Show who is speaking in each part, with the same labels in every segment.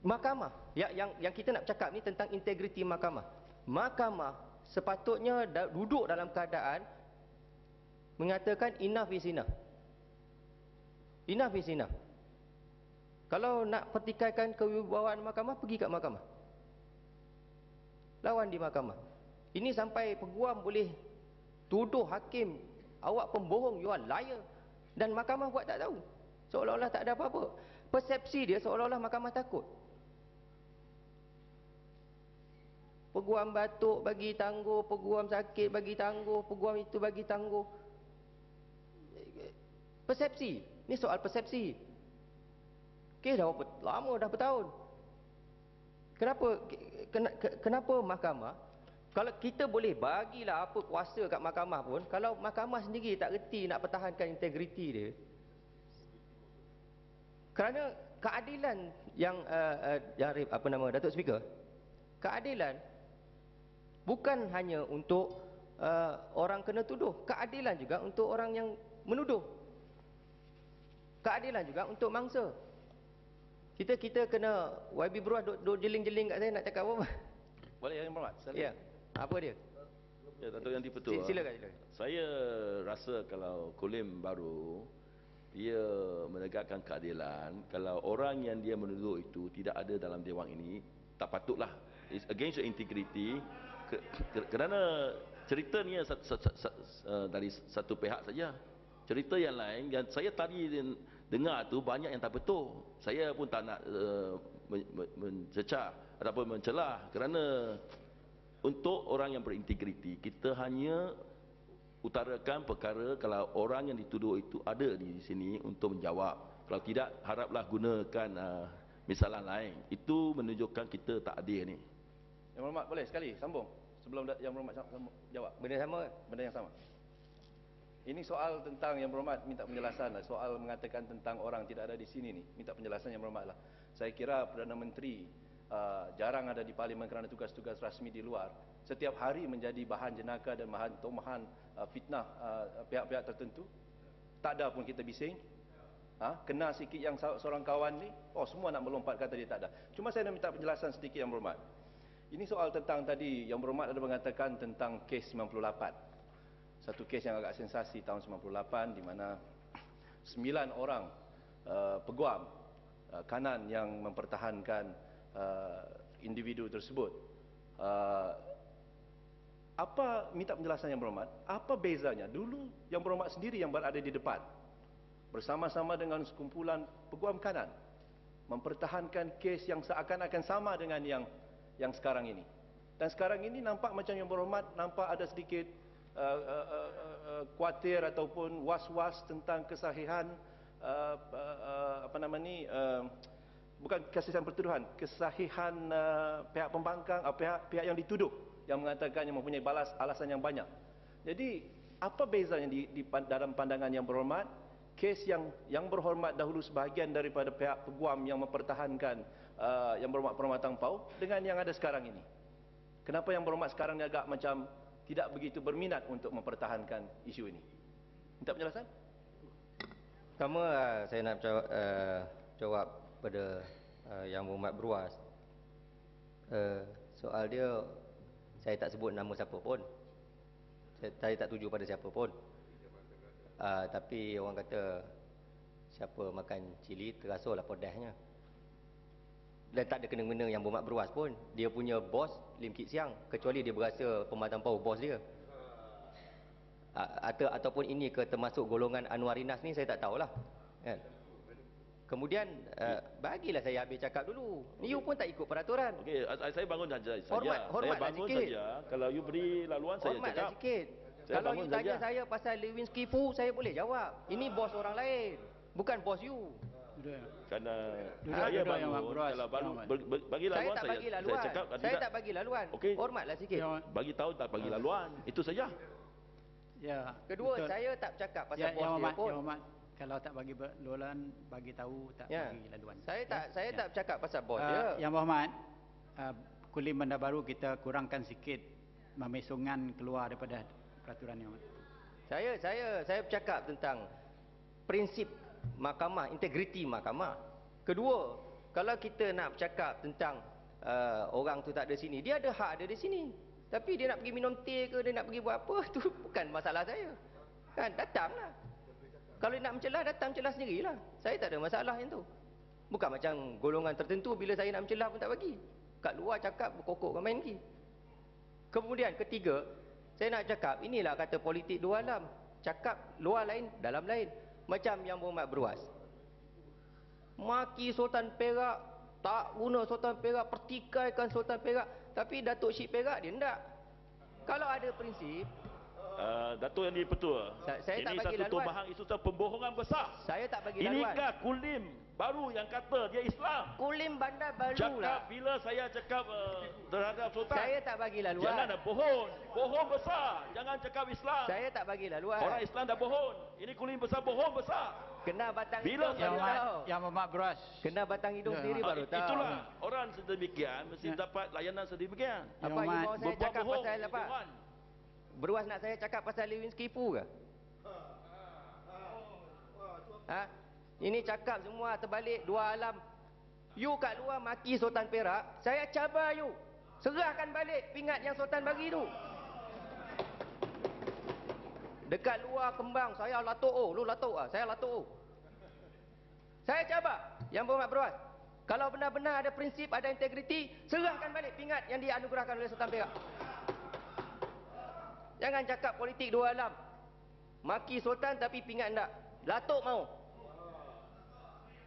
Speaker 1: mahkamah, yang kita nak cakap ni tentang integriti mahkamah. Mahkamah sepatutnya duduk dalam keadaan mengatakan enough is enough. Enough is enough. Kalau nak pertikaikan kewibawaan mahkamah, pergi kat mahkamah, lawan di mahkamah. Ini sampai peguam boleh tuduh hakim, awak pembohong, you are liar, dan mahkamah buat tak tahu, seolah-olah tak ada apa-apa. Persepsi dia seolah-olah mahkamah takut. Peguam batuk bagi tangguh, peguam sakit bagi tangguh, peguam itu bagi tangguh. Persepsi, ni soal persepsi. Kes dah lama, dah bertahun. Kenapa mahkamah, kalau kita boleh bagilah apa kuasa kat mahkamah pun, kalau mahkamah sendiri tak reti nak pertahankan integriti dia. Kerana keadilan yang apa nama Datuk Speaker, keadilan bukan hanya untuk orang kena tuduh, keadilan juga untuk orang yang menuduh, keadilan juga untuk mangsa. Kita kena YB Beruah duk jeling-jeling kat saya nak cakap apa?
Speaker 2: Boleh Yang Berhormat?
Speaker 1: Ya. Apa dia?
Speaker 2: Ya, Datuk Yang di-Pertua.
Speaker 1: Silakan.
Speaker 2: Saya rasa kalau Kulim baru dia menegakkan keadilan, kalau orang yang dia menuduh itu tidak ada dalam dewan ini, tak patutlah. It's against your integrity. Kerana cerita ni dari satu pihak saja. Cerita yang lain yang saya tadi dengar tu banyak yang tak betul. Saya pun tak nak mencecah ataupun mencelah, kerana untuk orang yang berintegriti, kita hanya utarakan perkara kalau orang yang dituduh itu ada di sini untuk menjawab. Kalau tidak, haraplah gunakan misalan lain. Itu menunjukkan kita tak adil ni.
Speaker 3: Yang Berhormat, boleh sekali sambung sebelum Yang Berhormat jawab.
Speaker 1: Benda sama?
Speaker 3: Benda yang sama. Ini soal tentang Yang Berhormat minta penjelasan lah. Soal mengatakan tentang orang tidak ada di sini ni. Minta penjelasan Yang Berhormat lah. Saya kira Perdana Menteri jarang ada di Parlimen kerana tugas-tugas rasmi di luar. Setiap hari menjadi bahan jenaka dan bahan tomahan fitnah pihak-pihak tertentu. Tak ada pun kita bising. Kena sikit yang seorang kawan ni, semua nak melompat kata dia tak ada. Cuma saya nak minta penjelasan sedikit Yang Berhormat. Ini soal tentang tadi Yang Berhormat ada mengatakan tentang kes 98. Satu kes yang agak sensasi tahun 98 di mana 9 orang peguam kanan yang mempertahankan individu tersebut. Apa, minta penjelasan Yang Berhormat, apa bezanya? Dulu Yang Berhormat sendiri yang berada di depan bersama-sama dengan sekumpulan peguam kanan mempertahankan kes yang seakan-akan sama dengan yang sekarang ini. Dan sekarang ini nampak macam Yang Berhormat nampak ada sedikit khawatir ataupun was-was tentang kesahihan bukan kesahihan pertuduhan, kesahihan pihak pembangkang, pihak yang dituduh yang mengatakan yang mempunyai alasan yang banyak. Jadi apa bezanya dalam pandangan Yang Berhormat, kes yang berhormat dahulu sebahagian daripada pihak peguam yang mempertahankan Yang Berhormat Perkhidmatan Pau dengan yang ada sekarang ini? Kenapa Yang Berhormat sekarang ni agak macam tidak begitu berminat untuk mempertahankan isu ini? Minta penjelasan?
Speaker 1: Pertama, saya nak jawab pada Yang Berhormat Beruas. Soal dia, saya tak sebut nama siapa pun. Saya tak tuju pada siapa pun. Tapi orang kata siapa makan cili terasulah pedasnya. Dan tak ada kena-mena Yang Berhormat Beruas pun. Dia punya bos Lim Kit Siang, kecuali dia berasa Perkhidmatan Pau bos dia. Ataupun ini ke termasuk golongan Anwarinas ni, saya tak tahulah. Kan? Kemudian bagilah saya habis cakap dulu. You pun tak ikut peraturan.
Speaker 2: Okey, saya bangun saja.
Speaker 1: Hormatlah
Speaker 2: saya bangun
Speaker 1: sikit.
Speaker 2: saja. Kalau you beri laluan saya
Speaker 1: Hormatlah
Speaker 2: cakap.
Speaker 1: sikit. Kalau you tanya saya pasal Lewinsky Fu, saya boleh jawab. Ini bos orang lain, bukan bos you.
Speaker 2: Kerana saya bangun, kalau bagi laluan saya cakap.
Speaker 1: Saya tak bagi laluan.
Speaker 2: Okay.
Speaker 1: Hormatlah sikit.
Speaker 2: Bagi tahu tak bagi laluan, itu saja.
Speaker 4: Ya.
Speaker 1: Kedua, betul. Saya tak cakap pasal bos dia pun.
Speaker 4: Kalau tak bagi laluan, bagi tahu tak bagi laluan.
Speaker 1: Saya tak cakap pasal bos dia.
Speaker 4: Yang Berhormat, Kulim Bandar Baru kita kurangkan sikit memesongan keluar daripada peraturan Yang Berhormat.
Speaker 1: Saya bercakap tentang prinsip mahkamah, integriti mahkamah. Kedua, Kalau kita nak bercakap tentang orang tu tak ada sini, dia ada hak ada di sini. Tapi dia nak pergi minum teh ke, dia nak pergi buat apa, tu bukan masalah saya. Kan, datanglah. Kalau dia nak mencelah, datang mencelah sendirilah. Saya tak ada masalah yang tu. Bukan macam golongan tertentu, bila saya nak mencelah pun tak bagi. Kat luar cakap, berkokok main lagi. Kemudian ketiga, saya nak cakap, inilah kata politik dua alam. Cakap luar lain, dalam lain. Macam Yang Berhormat Beruas. Maki Sultan Perak, tak guna Sultan Perak, pertikaikan Sultan Perak. Tapi Datuk Syed Perak dia enggak. Kalau ada prinsip,
Speaker 2: Datuk Yang Dipertua,
Speaker 1: saya tak
Speaker 2: ini
Speaker 1: bagi
Speaker 2: satu
Speaker 1: laluan.
Speaker 2: tumahan isu pembohongan besar.
Speaker 1: Saya tak bagi laluan.
Speaker 2: Inikah Kulim baru yang kata dia Islam?
Speaker 1: Kulim Bandar Baru
Speaker 2: Cakap
Speaker 1: lah.
Speaker 2: bila saya cakap terhadap Sultan,
Speaker 1: Saya tak bagi laluan.
Speaker 2: jangan ada bohong. Bohong besar. Jangan cakap Islam.
Speaker 1: Saya tak bagi laluan.
Speaker 2: Orang Islam dah bohong. Ini Kulim besar, bohong besar.
Speaker 1: Kena batang
Speaker 2: Bila
Speaker 1: hidung baru tahu.
Speaker 4: Yang Berhormat Beruas.
Speaker 1: Kena batang hidung
Speaker 4: Ya.
Speaker 1: sendiri baru tahu.
Speaker 2: Itulah orang sedemikian mesti
Speaker 4: Ya.
Speaker 2: dapat layanan sedemikian.
Speaker 1: Apa
Speaker 4: Yang
Speaker 1: you
Speaker 4: Berhormat
Speaker 1: mau saya
Speaker 2: Berbuat
Speaker 1: cakap
Speaker 2: bohong,
Speaker 1: pasal apa?
Speaker 2: Dewan.
Speaker 1: Beruas nak saya cakap pasal Lewinsky Fu ke? Ha? Ini cakap semua terbalik dua alam. You kat luar maki Sultan Perak, saya cabar you. Serahkan balik pingat yang Sultan bagi tu. Dekat luar kembang, saya latuk oh, lu latuk ah, saya latuk oh. Saya cabar Yang Berhormat Beruas. Kalau benar-benar ada prinsip, ada integriti, serahkan balik pingat yang dianugerahkan oleh Sultan Perak. Jangan cakap politik dua alam. Maki Sultan tapi pingat enggak. Latuk mau.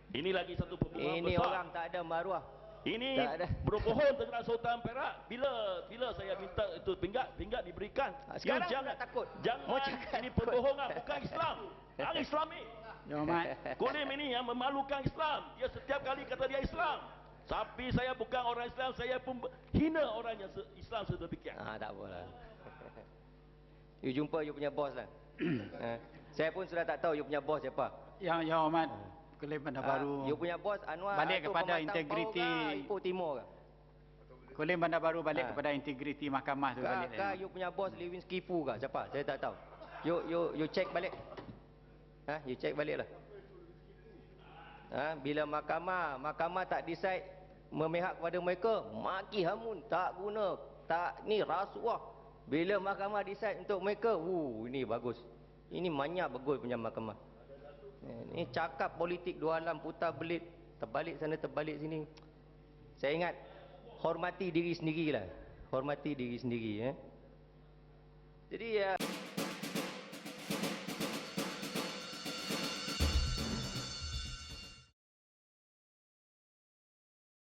Speaker 2: Ini lagi satu pembohongan
Speaker 1: Ini
Speaker 2: besar.
Speaker 1: orang tak ada maruah.
Speaker 2: Ini
Speaker 1: Tak ada.
Speaker 2: berbohong tentang Sultan Perak. Bila saya minta itu pingat diberikan.
Speaker 1: Sekarang
Speaker 2: You jangan
Speaker 1: pula takut.
Speaker 2: Jangan
Speaker 1: Mau cakap
Speaker 2: ini
Speaker 1: takut.
Speaker 2: pembohongan, bukan Islam. Yang Islami.
Speaker 4: Yang Berhormat.
Speaker 2: Kulim ini yang memalukan Islam. Dia setiap kali kata dia Islam. Tapi saya bukan orang Islam, saya pun hina orang yang Islam sedemikian.
Speaker 1: Tak apalah. You jumpa you punya bos lah. Saya pun sudah tak tahu you punya bos siapa.
Speaker 4: Yang Berhormat Kulim Bandar Baru.
Speaker 1: You punya bos Anwar
Speaker 4: Balik
Speaker 1: atau
Speaker 4: kepada
Speaker 1: Pematang
Speaker 4: integriti.
Speaker 1: Pau ke, Ipoh Timur ke?
Speaker 4: Kulim Bandar Baru balik kepada integriti mahkamah tu balik.
Speaker 1: Kah you punya bos Lewinsky Fu ke? Siapa? Saya tak tahu. You check balik. You check balik lah. Bila mahkamah tak decide memihak kepada mereka, maki hamun, tak guna, tak ni rasuah. Bila mahkamah decide untuk mereka, ini bagus. Ini banyak bagus punya mahkamah. Ini cakap politik dua alam, putar belit, terbalik sana terbalik sini. Saya ingat, hormati diri sendiri lah. Hormati diri sendiri. Jadi